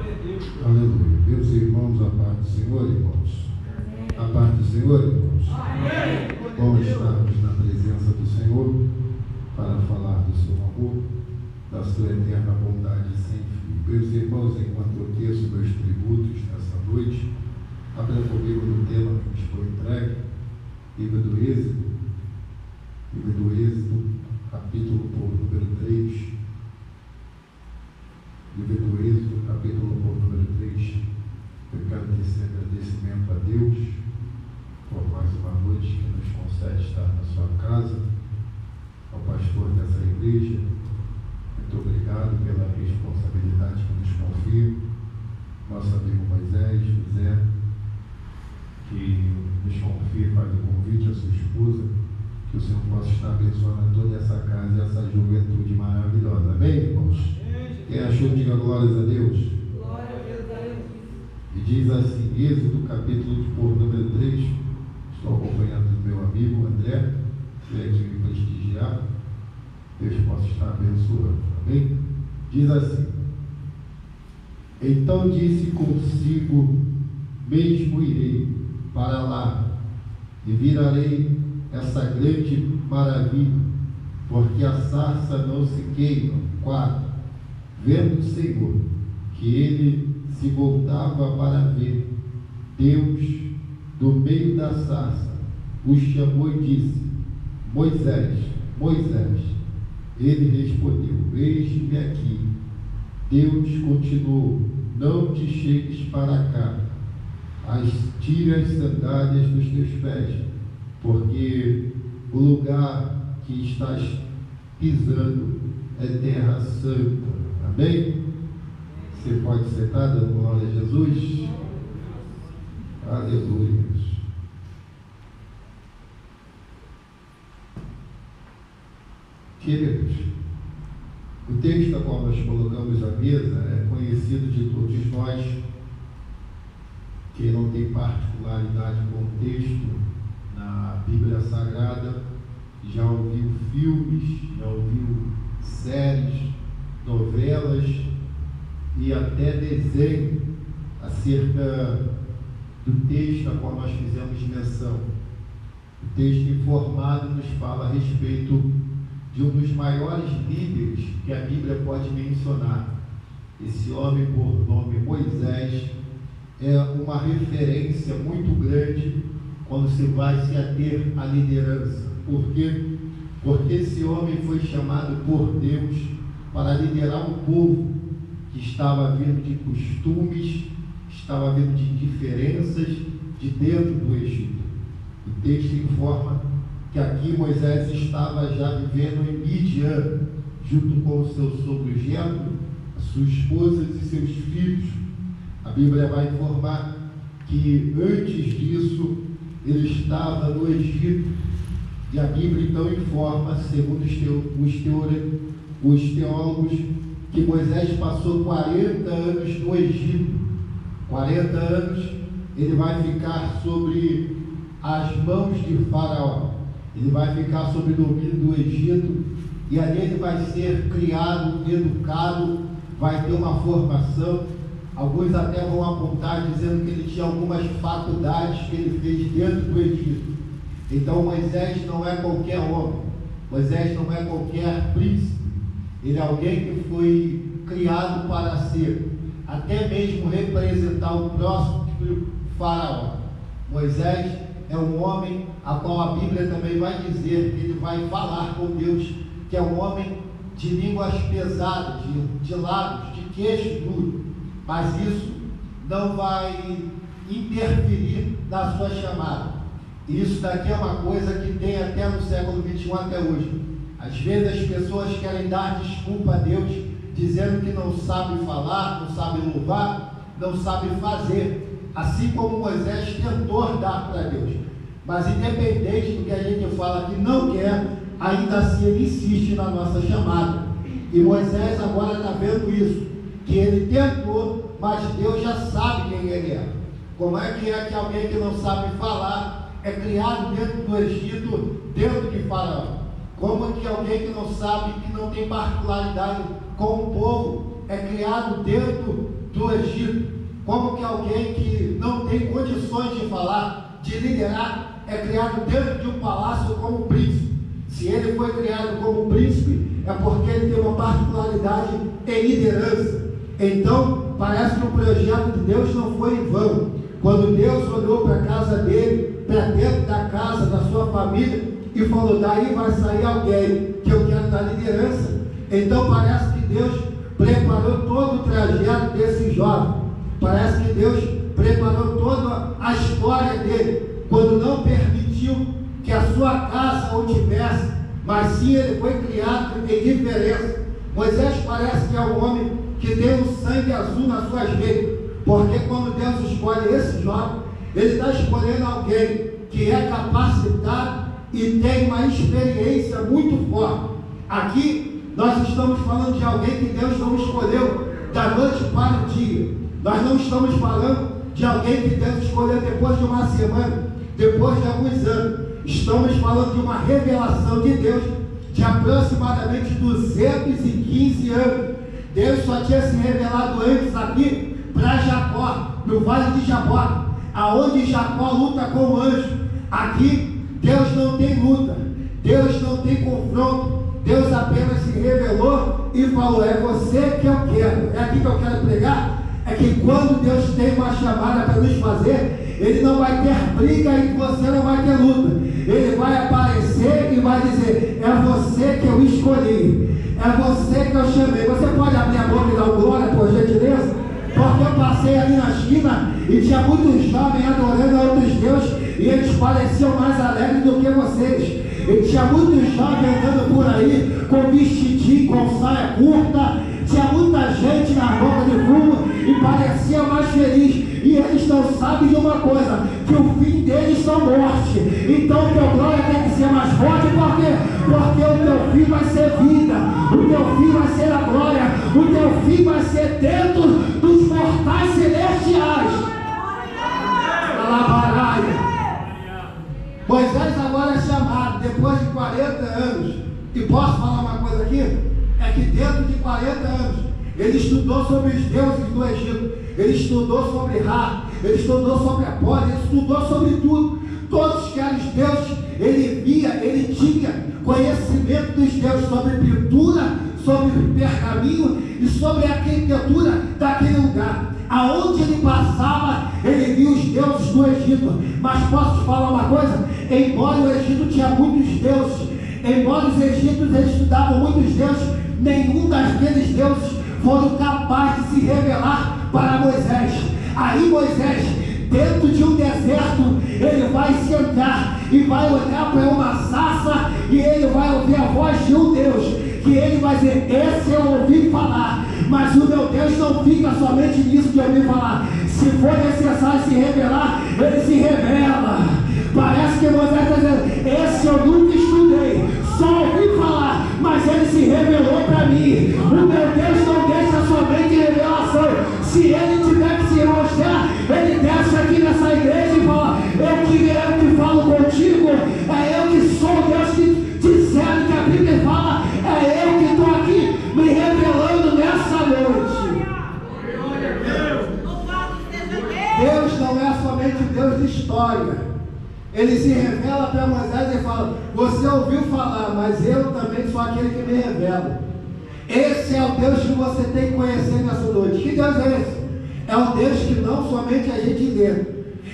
Aleluia. Meus irmãos, a paz do Senhor, irmãos. A paz do Senhor, irmãos. Bom estarmos na presença do Senhor para falar do seu amor, da sua eterna bondade sem fim. Meus irmãos, enquanto eu teço meus tributos nessa noite, abra comigo no tema que nos foi entregue, livro do Êxodo, capítulo por número 3. Livro do Êxodo, capítulo por número 3. Eu quero tecer agradecimento a Deus por mais uma noite que nos concede estar na sua casa, ao pastor dessa igreja. Muito obrigado pela responsabilidade que nos confia, nosso amigo Moisés, José, que nos confia, faz o convite à sua esposa, que o Senhor possa estar abençoando toda essa casa e essa juventude maravilhosa. Amém, irmãos? Quem achou, diga glórias a Deus. Glória a Deus. E diz assim, Êxodo, capítulo por número 3, estou acompanhado do meu amigo André, que veio aqui me prestigiar. Deus possa estar abençoando. Amém? Diz assim: então disse consigo mesmo irei para lá e virarei essa grande maravilha, porque a sarça não se queima. 4. Vendo o Senhor que ele se voltava para ver, Deus, do meio da sarça, o chamou e disse: Moisés, Moisés. Ele respondeu: eis-me aqui. Deus continuou: não te chegues para cá, tira as sandálias dos teus pés, porque o lugar que estás pisando é terra santa. Amém? Você pode sentar dando glória a Jesus? Aleluia. Queridos, o texto a qual nós colocamos à mesa é conhecido de todos nós. Quem não tem particularidade com o texto na Bíblia Sagrada já ouviu filmes, já ouviu séries, novelas e até desenho acerca do texto a qual nós fizemos menção. O texto informado nos fala a respeito de um dos maiores líderes que a Bíblia pode mencionar. Esse homem, por nome Moisés, é uma referência muito grande quando se vai se ater à liderança. Por quê? Porque esse homem foi chamado por Deus para liderar um povo que estava vindo de costumes, estava vindo de diferenças de dentro do Egito. O texto informa que aqui Moisés estava já vivendo em Midian, junto com o seu sogro Jetro, a sua esposa e seus filhos. A Bíblia vai informar que antes disso ele estava no Egito, e a Bíblia então informa, segundo os teólogos, que Moisés passou 40 anos no Egito. 40 anos ele vai ficar sobre as mãos de Faraó. Ele vai ficar sob o domínio do Egito, e ali ele vai ser criado, educado, vai ter uma formação. Alguns até vão apontar dizendo que ele tinha algumas faculdades que ele fez dentro do Egito. Então Moisés não é qualquer homem, Moisés não é qualquer príncipe. Ele é alguém que foi criado para ser, até mesmo representar o próximo Faraó. Moisés é um homem a qual a Bíblia também vai dizer que ele vai falar com Deus, que é um homem de línguas pesadas, de lábios, de queixo duro, mas isso não vai interferir na sua chamada. Isso daqui é uma coisa que tem até no século XXI até hoje. Às vezes as pessoas querem dar desculpa a Deus, dizendo que não sabe falar, não sabe louvar, não sabe fazer, assim como Moisés tentou dar para Deus. Mas independente do que a gente fala que não quer, ainda assim ele insiste na nossa chamada. E Moisés agora está vendo isso, que ele tentou, mas Deus já sabe quem ele é. Como é que alguém que não sabe falar é criado dentro do Egito, dentro de Faraó? Como que alguém que não sabe, que não tem particularidade com o povo, é criado dentro do Egito. Como que alguém que não tem condições de falar, de liderar, é criado dentro de um palácio como príncipe? Se ele foi criado como príncipe, é porque ele tem uma particularidade em liderança. Então, parece que o projeto de Deus não foi em vão. Quando Deus olhou para a casa dele, para dentro da casa, da sua família, e falou: daí vai sair alguém que eu quero dar liderança. Então parece que Deus preparou todo o trajeto desse jovem. Parece que Deus preparou toda a história dele, quando não permitiu que a sua casa o tivesse, mas sim ele foi criado em diferença. Moisés parece que é um homem que tem um sangue azul nas suas veias, porque quando Deus escolhe esse jovem, ele está escolhendo alguém que é capacitado e tem uma experiência muito forte. Aqui nós estamos falando de alguém que Deus não escolheu da noite para o dia. Nós não estamos falando de alguém que Deus escolheu depois de uma semana, depois de alguns anos. Estamos falando de uma revelação de Deus de aproximadamente 215 anos. Deus só tinha se revelado antes aqui para Jacó, no vale de Jabó, aonde Jacó luta com o anjo. Aqui Deus não tem luta, Deus não tem confronto. Deus apenas se revelou e falou: é você que eu quero. É aqui que eu quero pregar. É que quando Deus tem uma chamada para nos fazer, Ele não vai ter briga e você não vai ter luta. Ele vai aparecer e vai dizer: é você que eu escolhi, é você que eu chamei. Você pode abrir a boca e dar glória, por gentileza? Porque eu passei ali na esquina e tinha muitos jovens adorando a outros deuses, e eles pareciam mais alegres do que vocês. E tinha muitos jovens andando por aí com vestidinho, com saia curta. Tinha muita gente na boca de fumo e parecia mais feliz. E eles não sabem de uma coisa, que o fim deles são morte. Então o teu glória tem que ser mais forte. Por quê? Porque o teu fim vai ser vida, o teu fim vai ser a glória, o teu fim vai ser dentro dos mortais celestiais. Alabaraia. Moisés agora é chamado depois de 40 anos. E posso falar uma coisa aqui? É que dentro de 40 anos ele estudou sobre os deuses do Egito, ele estudou sobre Ra, ele estudou sobre Apolo, ele estudou sobre tudo. Todos que eram os deuses, ele via, ele tinha conhecimento dos deuses, sobre pintura, sobre pergaminho e sobre a arquitetura daquele lugar. Aonde ele passava, ele via os deuses do Egito. Mas posso te falar uma coisa? Embora o Egito tinha muitos deuses, embora os egípcios eles estudavam muitos deuses, nenhum daqueles deuses foram capazes de se revelar para Moisés. Aí Moisés, dentro de um deserto, ele vai sentar e vai olhar para uma sarça e ele vai ouvir a voz de um Deus, que ele vai dizer: esse eu ouvi falar. Mas o meu Deus não fica somente nisso de ouvir falar. Se for necessário se revelar, ele se revela. Parece que Moisés está dizendo: esse eu nunca estudei, só ouvi falar, mas ele se revelou para mim. O meu Deus não deixa somente revelação. Se ele tiver que se mostrar, ele desce aqui nessa igreja e fala: eu que falo contigo, é eu que sou o Deus que disseram que a Bíblia fala, é eu que estou aqui me revelando nessa noite. Deus não é somente Deus de história. Ele se revela para Moisés e fala: você ouviu falar, mas eu também sou aquele que me revela. Esse é o Deus que você tem que conhecer nessa noite. Que Deus é esse? É o Deus que não somente a gente lê,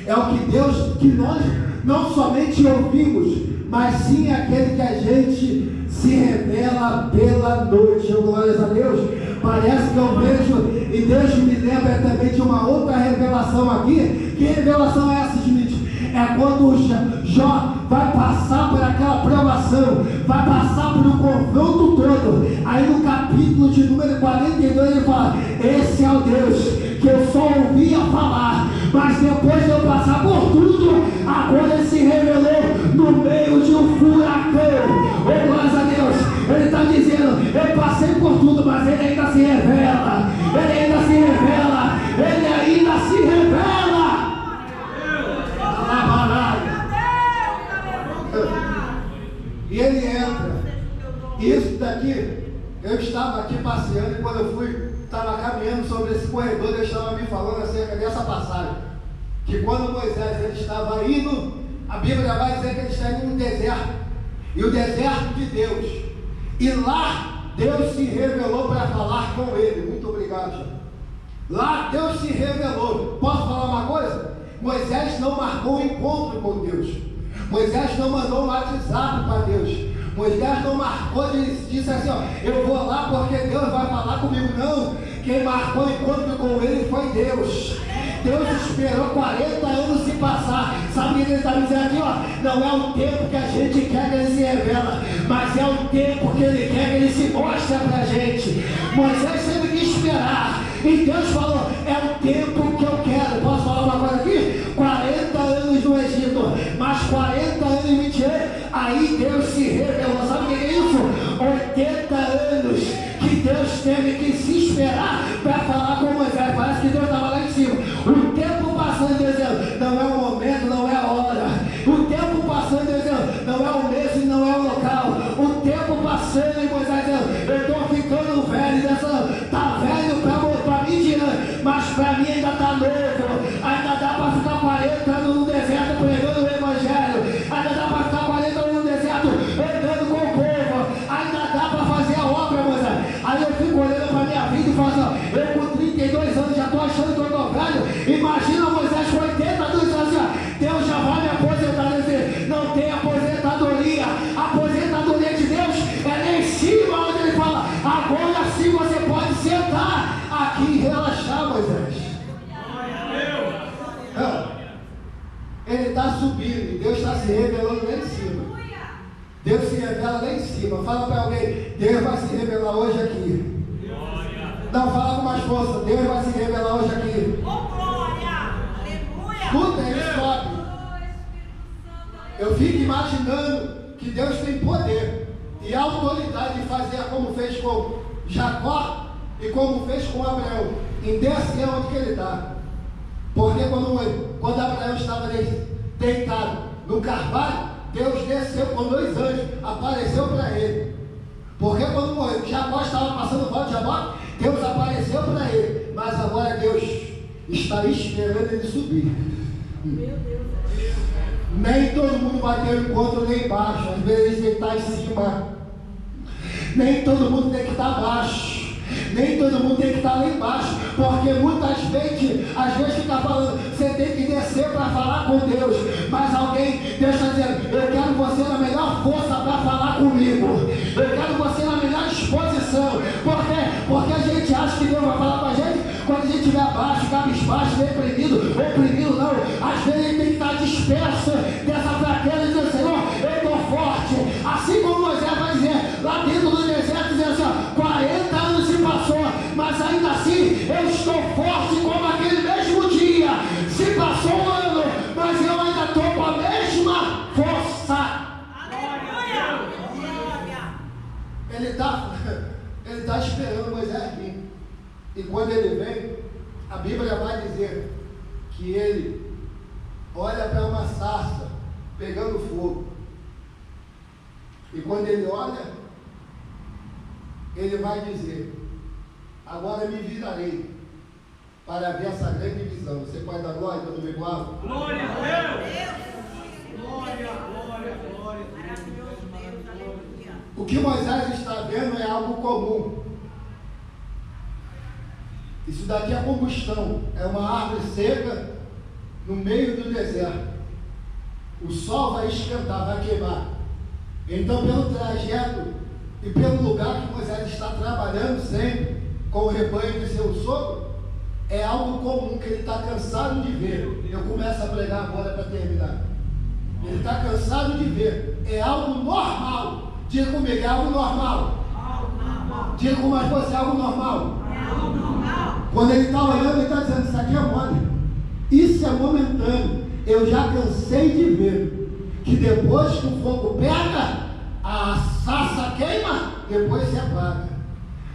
é o que Deus que nós não somente ouvimos, mas sim aquele que a gente se revela pela noite. Glórias a Deus. Parece que eu vejo, e Deus me lembra também de uma outra revelação aqui. Que revelação é essa, gente? É quando Jó vai passar por aquela provação, vai passar por um confronto todo. Aí no capítulo de número 42 ele fala: esse é o Deus que eu só ouvia falar, mas depois de eu passar por tudo, agora ele se revelou no meio de um furacão. Oh, glórias a Deus. Ele está dizendo: eu passei por tudo, mas ele ainda se revela, ele ainda se revela, ele ainda se revela. E ele entra. Isso daqui, eu estava aqui passeando, e quando eu fui, estava caminhando sobre esse corredor Deus estava me falando acerca dessa passagem, que quando Moisés ele estava indo, a Bíblia vai dizer que ele está indo no deserto, e o deserto de Deus, e lá Deus se revelou para falar com ele. Muito obrigado, Jean. Lá Deus se revelou. Posso falar uma coisa? Moisés não marcou um encontro com Deus, Moisés não mandou um WhatsApp para Deus, Moisés não marcou, disse assim, ó, eu vou lá porque Deus vai falar comigo. Não, quem marcou o encontro com ele foi Deus. Deus esperou 40 anos se passar. Sabe o que ele está dizendo aqui? Ó? Não é o tempo que a gente quer que ele se revela, mas é o tempo que ele quer que ele se mostre para a gente. Moisés teve que esperar, e Deus falou, é o tempo que eu quero. Posso falar uma coisa aqui? 40 anos no Egito, mais 40 anos em Midian, aí Deus se revelou. Sabe o que é isso? 80 anos que Deus teve que se esperar para falar com Moisés. Parece que Deus estava lá em cima. O tempo passando, dizendo, não é o momento, não é a hora. O tempo passando, dizendo, não é o mês e não é o local. O tempo passando, e Moisés dizendo, eu estou ficando velho, está velho para Midian, mas para mim ainda está novo. Ainda dá para ficar 40 anos no deserto pregando o evangelho. Ainda dá para ficar 40 anos no deserto andando com o povo. Ainda dá para fazer a obra, Moisés. Aí eu fico olhando para a minha vida e falo assim, eu com 32 anos já estou achando que eu estou velho. Imagina Moisés com 80 anos assim, Deus já vai me aposentar. Não tem aposentadoria. A aposentadoria de Deus é lá em cima, onde ele fala, agora sim você pode sentar aqui e relaxar, Moisés. Ele está subindo e Deus está se revelando lá em cima. Deus se revela lá em cima. Fala para alguém, Deus vai se revelar hoje aqui. Não, fala com mais força, Deus vai se revelar hoje aqui. Escuta, ele sobe. Eu fico imaginando que Deus tem poder e autoridade de fazer como fez com Jacó e como fez com Abraão, em descer onde que ele está. Porque quando Abraão estava deitado no carvalho, Deus desceu com 2 anjos, apareceu para ele. Porque quando Jacó estava passando fora de Jabó, Deus apareceu para ele. Mas agora Deus está esperando ele subir. Meu Deus. Nem todo mundo vai ter um encontro lá embaixo. Às vezes tem que estar em cima. Nem todo mundo tem que estar abaixo. Nem todo mundo tem que estar lá embaixo, porque muitas vezes, às vezes fica falando, você tem que descer para falar com Deus, mas alguém, Deus está dizendo, eu quero você na melhor força para falar comigo, eu quero você na melhor disposição. Por quê? Porque a gente acha que Deus vai falar com a gente quando a gente estiver abaixo, cabisbaixo, deprimido, oprimido. Não, às vezes a gente tem que estar disperso dessa fraqueza e dizer, Senhor, eu estou forte, assim como Moisés vai dizer, lá dentro do deserto, dizendo assim, 40 anos se passou, mas ainda assim eu estou forte como aquele mesmo dia. Se passou um ano, mas eu ainda estou com a mesma força. Ele está esperando Moisés vir. E quando ele vem, a Bíblia vai dizer que ele olha para uma sarça pegando fogo. E quando ele olha, ele vai dizer, agora me virarei para ver essa grande visão. Você pode dar glória quando me igual? Glória a Deus! Glória, glória, glória. O que Moisés está vendo é algo comum. Isso daqui é combustão. É uma árvore seca no meio do deserto. O sol vai esquentar, vai queimar. Então, pelo trajeto e pelo lugar que Moisés está trabalhando sempre com o rebanho de seu sogro, é algo comum que ele está cansado de ver. Eu começo a pregar agora para terminar. Ele está cansado de ver. É algo normal. Diga comigo, é algo normal. Diga com mais força, é algo normal. Quando ele está olhando, ele está dizendo, isso aqui é mole. Isso é momentâneo. Eu já cansei de ver que depois que o fogo pega, a sarça queima, depois se apaga.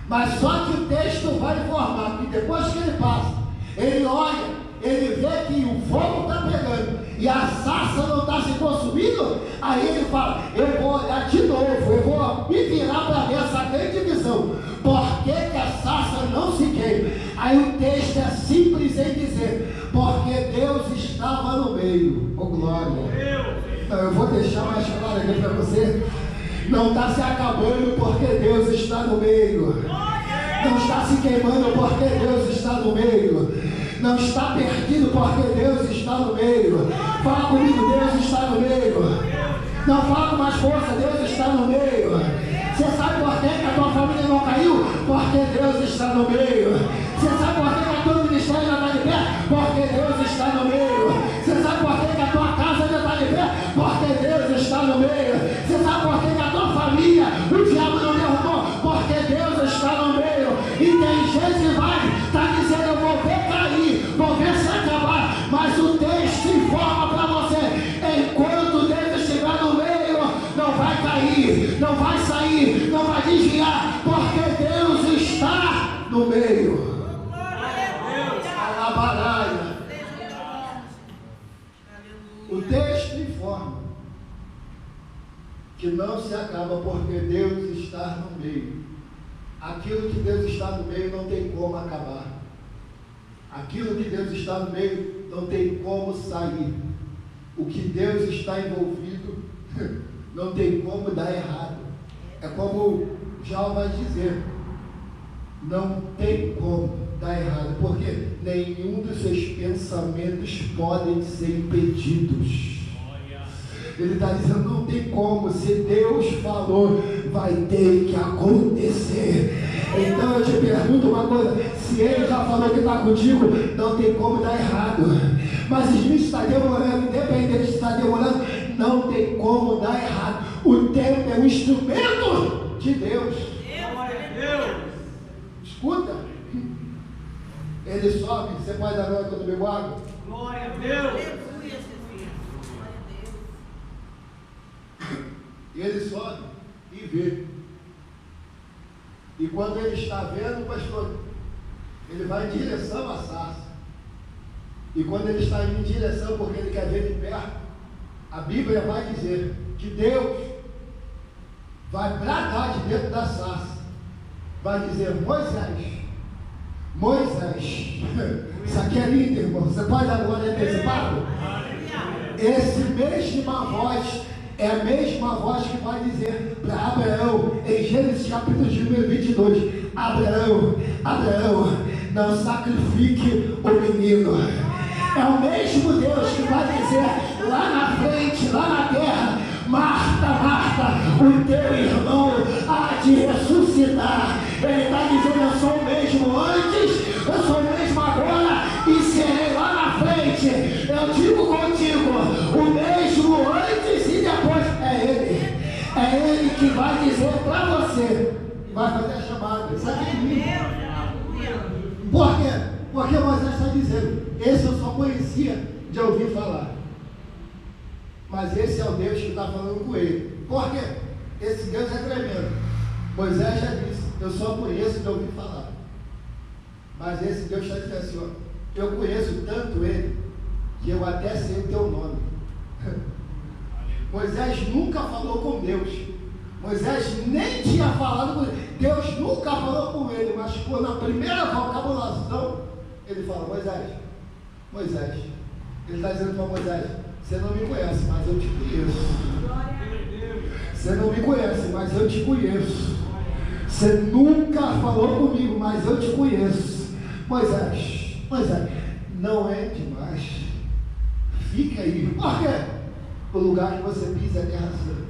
Mas só que o texto vai informar que depois que ele passa, ele olha, ele vê que o fogo está pegando e a sarça não está se consumindo, aí ele fala, eu vou olhar de novo, eu vou me virar para ver essa grande visão. Por que a sarça não se queima? Aí o texto texto é simples em dizer, porque Deus estava no meio. Oh, glória! Não, eu vou deixar mais claro aqui para você. Não está se acabando porque Deus está no meio. Não está se queimando porque Deus está no meio. Não está perdido porque Deus está no meio. Fala comigo, Deus está no meio. Não fala com mais força, Deus está no meio. Você sabe por que a tua família não caiu? Porque Deus está no meio. Você sabe por que a tua ministério já está de pé? Porque Deus está no meio. Você sabe por que a tua casa já está de pé? Porque Deus está no meio. Você sabe por que a tua família, o diabo não derrubou? Porque Deus está no meio. E tem gente que vai estar dizendo, eu vou ver cair, vou ver se acabar. Mas o texto informa para você, enquanto Deus estiver no meio, não vai cair, não vai sair, não vai desviar, porque Deus está no meio. O texto informa que não se acaba porque Deus está no meio. Aquilo que Deus está no meio não tem como acabar. Aquilo que Deus está no meio não tem como sair. O que Deus está envolvido não tem como dar errado. É como Jó vai dizer, não tem como dar errado, porque nenhum dos seus pensamentos podem ser impedidos. Ele está dizendo, não tem como, se Deus falou, vai ter que acontecer. Então eu te pergunto uma coisa, se Ele já falou que está contigo, não tem como dar errado. Mas se está demorando, independente de estar demorando, não tem como dar errado. O tempo é um instrumento de Deus. Escuta, Ele sobe, você pode dar glória quando eu bebo água? Glória a Deus. Ele sobe e vê. E quando ele está vendo, pastor, ele vai em direção à sarça. E quando ele está indo em direção, porque ele quer ver de perto, a Bíblia vai dizer que Deus vai bradar de dentro da sarça. Vai dizer, Moisés, isso aqui é lindo, irmão. Você pode dar glória antecipada? Esse mesma voz é a mesma voz que vai dizer para Abraão, em Gênesis capítulo de número 22, Abraão, não sacrifique o menino. É o mesmo Deus que vai dizer lá na frente, lá na terra, Marta, o teu irmão há de ressuscitar. Ele está dizendo, eu sou o mesmo antes, eu sou o mesmo agora e serei lá na frente. Eu digo contigo, o mesmo antes e depois é Ele que vai dizer para você, vai fazer a chamada. Sabe por quê? Porque Moisés está dizendo, esse eu só conhecia de ouvir falar. Mas esse é o Deus que está falando com ele. Por quê? Esse Deus é tremendo. Moisés já disse, eu só conheço de ouvir falar. Mas esse Deus está dizendo assim, ó, eu conheço tanto ele, que eu até sei o teu nome. Moisés nunca falou com Deus. Moisés nem tinha falado com ele. Deus nunca falou com ele, mas quando na primeira vocabulação, ele fala, Moisés. Ele está dizendo para Moisés, você não me conhece, mas eu te conheço. Você não me conhece, mas eu te conheço. Você nunca falou comigo, mas eu te conheço. Moisés, não é demais. Fica aí. Por quê? O lugar que você pisa é terra santa.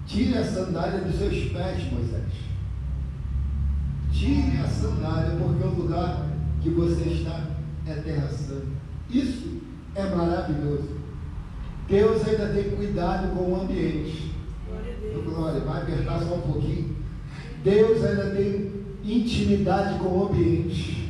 Tire a sandália dos seus pés, Moisés. Tire a sandália, porque o lugar que você está é terra santa. Isso é maravilhoso. Deus ainda tem cuidado com o ambiente. Glória, vai apertar só um pouquinho. Deus ainda tem intimidade com o ambiente.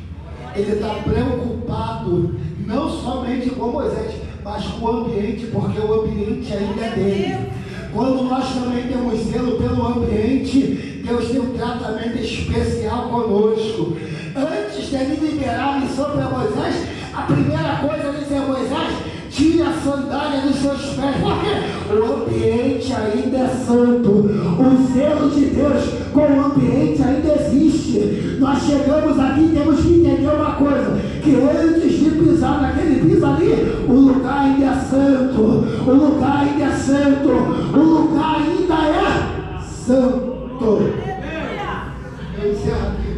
Ele está preocupado não somente com Moisés, mas com o ambiente, porque o ambiente ainda é dele. Quando nós também temos zelo pelo ambiente, Deus tem um tratamento especial conosco. Antes de ele liberar a missão para Moisés, a primeira coisa ele disse a Moisés, tira tire a sandália dos seus pés, porque o ambiente ainda é santo, o zelo de Deus com o ambiente ainda existe. Nós chegamos aqui e temos que entender uma coisa, que antes de pisar naquele piso ali, o lugar ainda é santo, o lugar ainda é santo, o lugar ainda é santo. Eu encerro aqui.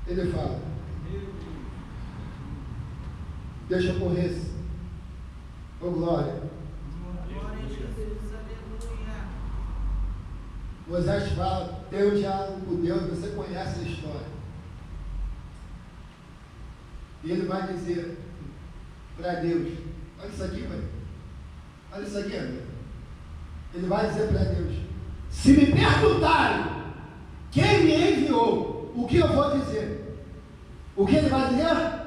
Ele fala, deixa eu correr. Ô glória. Moisés fala, tem um diálogo com Deus, você conhece a história. E ele vai dizer para Deus, olha isso aqui, velho. Olha isso aqui, amigo. Ele vai dizer para Deus, se me perguntarem quem me enviou, o que eu vou dizer? O que ele vai dizer?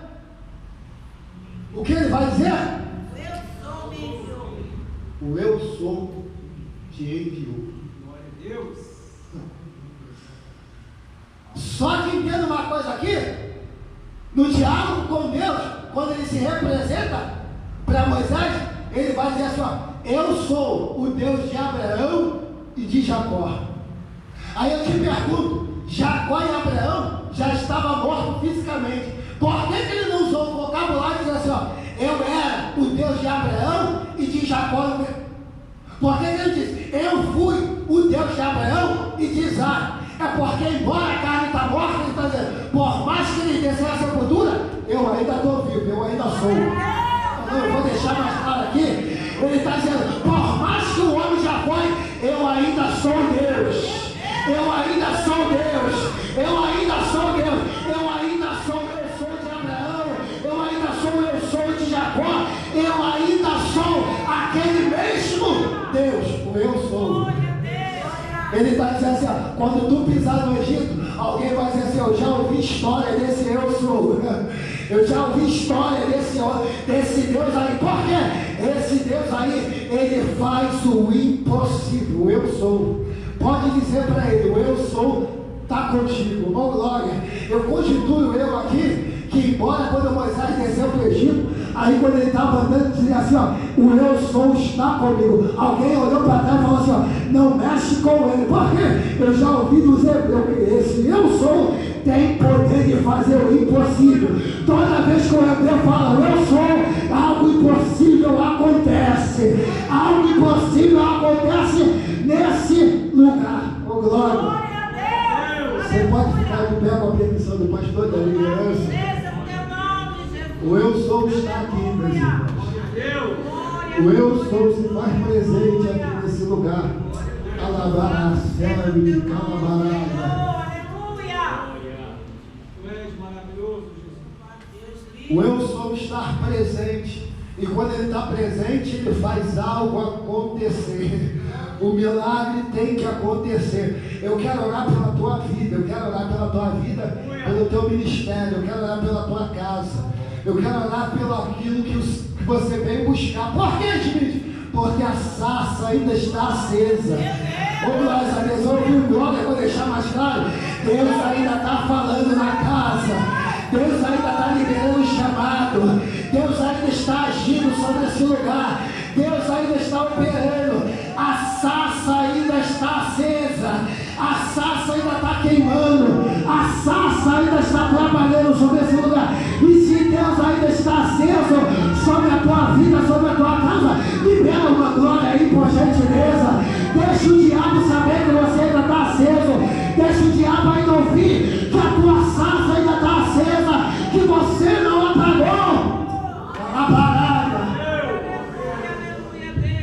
O que ele vai dizer? Eu sou me enviou. O eu sou te enviou. Glória a Deus. Só que entenda uma coisa aqui, no diálogo com Deus, quando ele se representa para Moisés, ele vai dizer assim, ó, eu sou o Deus de Abraão e de Jacó. Aí eu te pergunto, Jacó e Abraão já estavam mortos fisicamente, por que ele não usou o vocabulário e dizer assim, ó, eu era o Deus de Abraão e de Jacó? Por que ele disse, eu fui o Deus de Abraão e de Isaac? É porque embora a carne está morta, ele está dizendo, por mais que ele descer a sepultura, eu ainda estou vivo, eu ainda sou. Então, eu vou deixar mais claro aqui, ele está dizendo, por mais que o homem já foi, eu ainda sou Deus. Eu ainda sou Deus. Eu ainda sou Deus. Eu ainda sou, eu sou de Abraão. Eu ainda sou, eu sou de Jacó. Eu ainda sou aquele mesmo Deus. O eu sou. Ele está dizendo assim, ó, quando tu pisar no Egito, alguém vai dizer assim, eu já ouvi história desse eu sou. Eu já ouvi história desse Deus aí. Por quê? Esse Deus aí, ele faz o impossível. O eu sou. Pode dizer para ele, o eu sou está contigo. Oh glória. Eu constituo eu aqui, que embora quando Moisés desceu para o Egito, aí quando ele estava andando, dizia assim, ó, o eu sou está comigo. Alguém olhou para trás e falou assim, ó, não mexe com ele. Por quê? Eu já ouvi dos hebreus que esse eu sou tem poder de fazer o impossível. Toda vez que o hebreu fala, eu sou, algo impossível acontece. Algo impossível acontece nesse lugar. Oh glória. Você pode ficar de pé com a permissão do pastor da liderança. O eu sou está aqui, meus irmãos. O eu sou se faz presente aqui nesse lugar. Alabará, serve de calabará. O eu sou estar presente. E quando ele está presente, ele faz algo acontecer. O milagre tem que acontecer. Eu quero orar pela tua vida. Eu quero orar pela tua vida, pelo teu ministério. Eu quero orar pela tua casa. Eu quero orar pelo aquilo que você veio buscar. Por que, Smith? Porque a sarça ainda está acesa. Ô glória a Deus, eu ouvi um glória, vou deixar mais claro. Deus ainda está falando na casa. Deus ainda está liberando o chamado. Deus ainda está agindo sobre esse lugar. Deus ainda está operando. A sarça ainda está acesa. A sarça ainda está queimando. A sarça ainda está trabalhando sobre esse lugar. E se Deus ainda está aceso sobre a tua vida, sobre a tua casa, libera uma glória aí, por gentileza. Deixa o diabo saber que você ainda está aceso. Deixa o diabo ainda ouvir que a tua sarça ainda está acesa, que você não apagou a parada.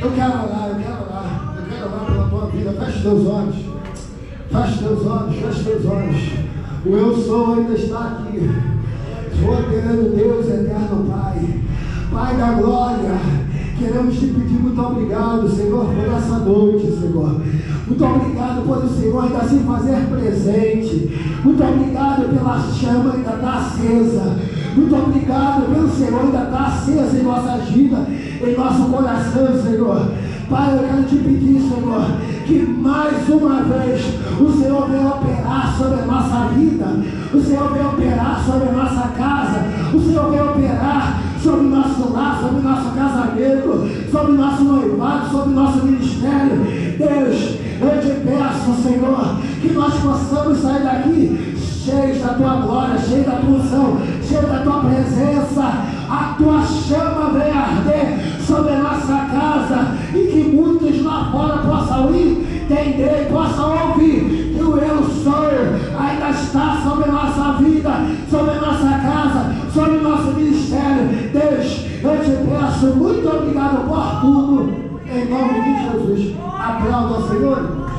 Eu quero orar, eu quero orar. Eu quero orar pela tua vida. Feche teus olhos. Feche teus olhos, feche teus olhos. O eu sou ainda está aqui. Soberano Deus, eterno Pai. Pai da glória, queremos te pedir muito obrigado, Senhor, por essa noite, Senhor. Muito obrigado por o Senhor ainda se fazer presente. Muito obrigado pela chama que ainda está acesa. Muito obrigado pelo Senhor ainda está acesa em nossa vida, em nosso coração, Senhor. Pai, eu quero te pedir, Senhor, que mais uma vez o Senhor venha operar sobre a nossa vida, o Senhor venha operar sobre a nossa casa, o Senhor venha operar sobre o nosso lar, sobre o nosso casamento, sobre o nosso noivado, sobre o nosso ministério. Deus, eu te peço, Senhor, que nós possamos sair daqui cheios da tua glória, cheios da tua unção, cheios da tua presença. A tua chama venha arder sobre a nossa casa e que muitos lá fora possam ir, entender, possam ouvir que o Eu Sou ainda está sobre a nossa vida, sobre a nossa casa, sobre o nosso ministério. Deus, eu te peço, muito obrigado por tudo, em nome de Jesus. Aplauda ao Senhor.